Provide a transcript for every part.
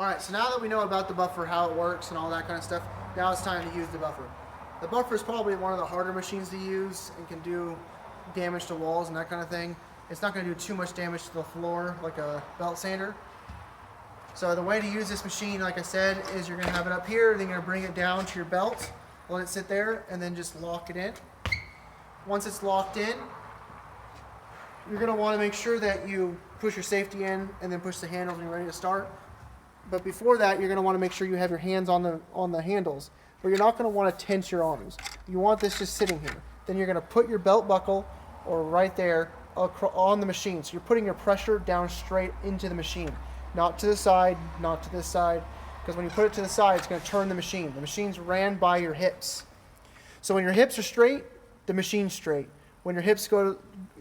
Alright, so now that we know about the buffer, how it works and all that kind of stuff, now it's time to use the buffer. The buffer is probably one of the harder machines to use and can do damage to walls and that kind of thing. It's not going to do too much damage to the floor like a belt sander. So the way to use this machine, like I said, is you're going to have it up here, then you're going to bring it down to your belt, let it sit there, and then just lock it in. Once it's locked in, you're going to want to make sure that you push your safety in and then push the handles when you're ready to start. But before that, you're going to want to make sure you have your hands on the handles, but you're not going to want to tense your arms. You want this just sitting here. Then you're going to put your belt buckle or right there on the machine. So you're putting your pressure down straight into the machine, not to the side, not to this side, because when you put it to the side, it's going to turn the machine. The machine's ran by your hips. So when your hips are straight, the machine's straight. When your hips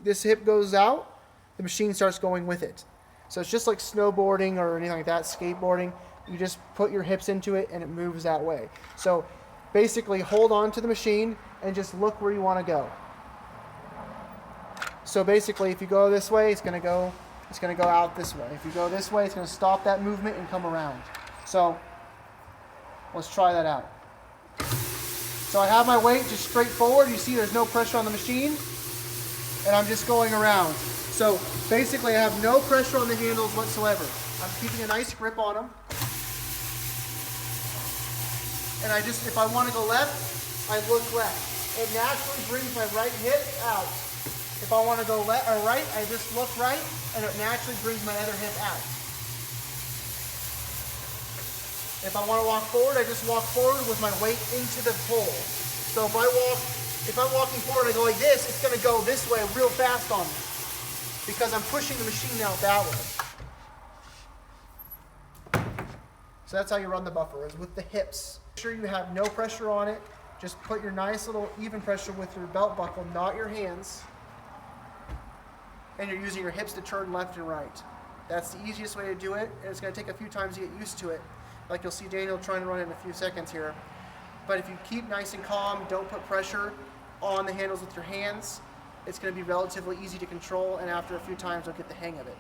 this hip goes out, the machine starts going with it. So it's just like snowboarding or anything like that, skateboarding. You just put your hips into it and it moves that way. So basically hold on to the machine and just look where you want to go. So basically if you go this way, it's going to go out this way. If you go this way, it's going to stop that movement and come around. So let's try that out. So I have my weight just straight forward. You see there's no pressure on the machine and I'm just going around. So basically I have no pressure on the handles whatsoever. I'm keeping a nice grip on them. And if I want to go left, I look left. It naturally brings my right hip out. If I want to go left or right, I just look right and it naturally brings my other hip out. If I want to walk forward, I just walk forward with my weight into the pole. So if I'm walking forward and I go like this, it's going to go this way real fast on me, because I'm pushing the machine out that way. So that's how you run the buffer, is with the hips. Make sure you have no pressure on it. Just put your nice little even pressure with your belt buckle, not your hands. And you're using your hips to turn left and right. That's the easiest way to do it, and it's going to take a few times to get used to it. Like you'll see Daniel trying to run it in a few seconds here. But if you keep nice and calm, don't put pressure on the handles with your hands, it's going to be relatively easy to control, and after a few times you'll get the hang of it.